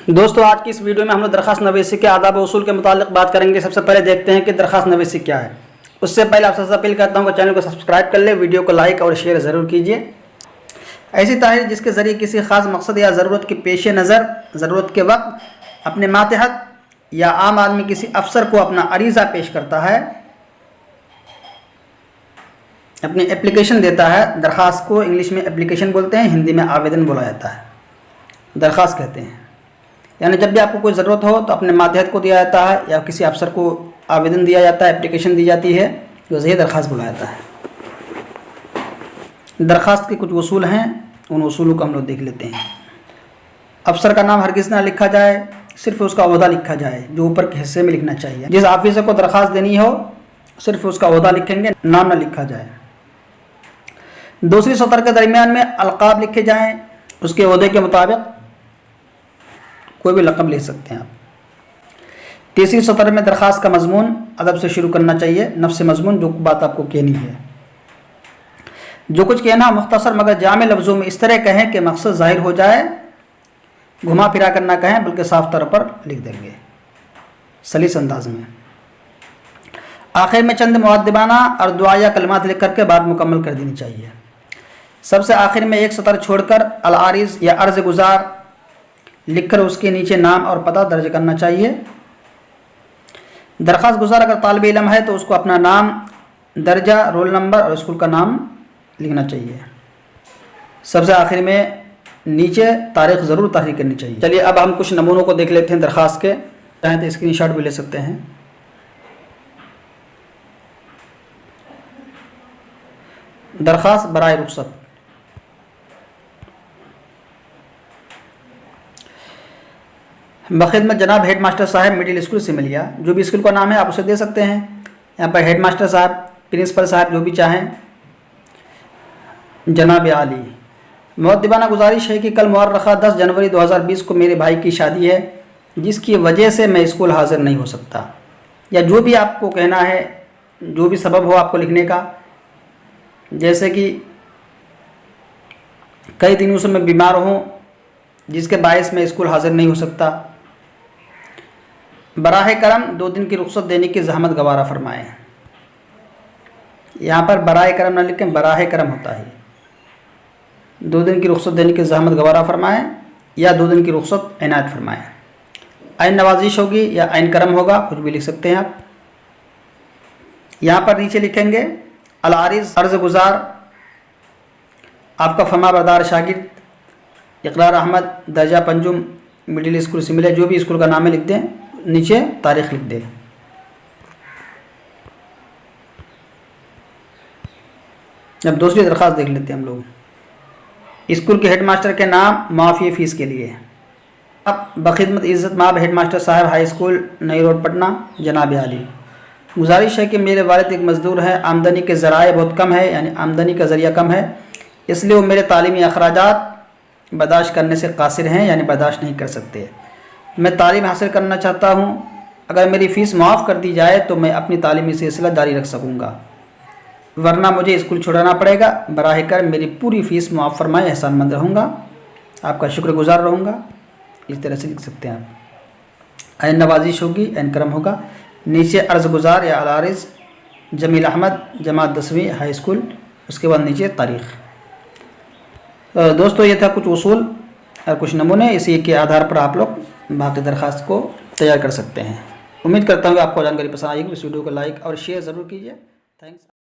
दोस्तों आज की इस वीडियो में हम लोग दरख्वास्त नवीसी के आदाब व उसूल के मुतालिक बात करेंगे। सबसे पहले देखते हैं कि दरख्वास्त नवीसी क्या है। उससे पहले आपसे अपील करता हूँ कि चैनल को सब्सक्राइब कर ले, वीडियो को लाइक और शेयर ज़रूर कीजिए। ऐसी तहरीर जिसके ज़रिए किसी ख़ास मकसद या ज़रूरत के पेश नज़र ज़रूरत के वक्त अपने मातहत या आम आदमी किसी अफसर को अपना अरीज़ा पेश करता है, अपनी एप्लीकेशन देता है। दरख्वास्त को इंग्लिश में एप्लीकेशन बोलते हैं, हिंदी में आवेदन बोला जाता है, दरख्वास्त कहते हैं। यानी जब भी आपको कोई ज़रूरत हो तो अपने मातहत को दिया जाता है या किसी अफसर को आवेदन दिया जाता है, एप्लीकेशन दी जाती है, जो यही दरख्वास्त बोला जाता है। दरख्वास्त के कुछ उसूल हैं, उन उसूलों को हम लोग देख लेते हैं। अफसर का नाम हरगिज़ ना लिखा जाए, सिर्फ उसका ओहदा लिखा जाए, जो ऊपर के हिस्से में लिखना चाहिए। जिस ऑफिसर को दरख्वास्त देनी हो सिर्फ उसका ओहदा लिखेंगे, नाम ना लिखा जाए। दूसरी सतर के दरमियान में अलकाब लिखे जाएँ, उसके ओहदे के मुताबिक कोई भी लक़ब ले सकते हैं आप। तीसरी सतर में दरख्वास्त का मजमून अदब से शुरू करना चाहिए, नफ्स मजमून, जो बात आपको कहनी है। जो कुछ कहना मुख्तसर मगर जामे लफ्ज़ों में इस तरह कहें कि मकसद ज़ाहिर हो जाए, घुमा फिरा कर ना कहें बल्कि साफ तौर पर लिख देंगे सलीस अंदाज में। आखिर में चंद मुअद्दिबाना और दुआ या कलमात लिख करके बात मुकम्मल कर देनी चाहिए। सबसे आखिर में एक सतर छोड़कर अल आरिज़ या अर्ज़ गुज़ार लिखकर उसके नीचे नाम और पता दर्ज करना चाहिए। दरख्वास्त गुज़ार अगर तालिब इल्म है तो उसको अपना नाम, दर्जा, रोल नंबर और स्कूल का नाम लिखना चाहिए। सबसे आखिर में नीचे तारीख़ ज़रूर तहरीर करनी चाहिए। चलिए अब हम कुछ नमूनों को देख लेते हैं दरख्वास्त के। चाहें तो स्क्रीनशॉट भी ले सकते हैं। दरख्वास्त बराए रुख्सत। बखिदमत जनाब हेड मास्टर साहब मिडिल स्कूल सिमलिया, जो भी स्कूल का नाम है आप उसे दे सकते हैं। यहाँ पर हेड मास्टर साहब, प्रिंसिपल साहब, जो भी चाहें। जनाब आली, मुअद्दिबाना गुजारिश है कि कल मुअर्रखा 10 जनवरी 2020 को मेरे भाई की शादी है, जिसकी वजह से मैं स्कूल हाजिर नहीं हो सकता। या जो भी आपको कहना है, जो भी सबब हो आपको लिखने का, जैसे कि कई दिनों से मैं बीमार हूँ जिसके बायस मैं स्कूल हाजिर नहीं हो सकता। बराह करम 2 दिन की रुख्सत देने की जहमत गवारा फरमाएँ। यहाँ पर बराह करम ना लिखें, बराह करम होता है। 2 दिन की रुख्सत देने की जहमत गवारा फरमाएँ या 2 दिन की रुख्सत इनायत फरमाएँ। आइन नवाजिश होगी या आइन करम होगा, कुछ भी लिख सकते हैं आप। यहाँ पर नीचे लिखेंगे अल आरिज़ अर्ज़ गुज़ार, आपका फमा बरदार शागिर्द इकरार अहमद, दर्जा पंजुम, मिडिल स्कूल सिमलिया, जो भी स्कूल का नाम है लिख दें, नीचे तारीख़ लिख दें। अब दूसरी दरख्वास्त देख लेते हैं हम लोग। स्कूल के हेडमास्टर के नाम माफ़ी फ़ीस के लिए। अब बखिदमत इज़्ज़त माब हेडमास्टर साहब हाई स्कूल नई रोड पटना, जनाब आली, गुजारिश है कि मेरे वालिद एक मज़दूर हैं, आमदनी के ज़राए बहुत कम है, यानी आमदनी का ज़रिया कम है, इसलिए वो मेरे तालीमी अखराजात बर्दाश्त करने से कासिर हैं, यानी बर्दाश्त नहीं कर सकते। मैं तालीम हासिल करना चाहता हूँ, अगर मेरी फ़ीस माफ़ कर दी जाए तो मैं अपनी तालीमी सिलसिला जारी रख सकूँगा, वरना मुझे स्कूल छोड़ना पड़ेगा। बराह कर मेरी पूरी फ़ीस माफ़ फरमाए, एहसानमंद रहूँगा, आपका शुक्रगुजार रहूँगा। इस तरह से लिख सकते हैं आप। आइन नवाजिश होगी, आइन करम होगा। नीचे अर्ज़ गुज़ार या अल आरिज़ जमील अहमद, जमात 10वीं हाई स्कूल, उसके बाद नीचे तारीख़। दोस्तों ये था कुछ उसूल और कुछ नमूने, इसी के आधार पर आप लोग बाकी दरख्वास्त को तैयार कर सकते हैं। उम्मीद करता हूँ कि आपको जानकारी पसंद आएगी। इस वीडियो को लाइक और शेयर ज़रूर कीजिए। थैंक्स।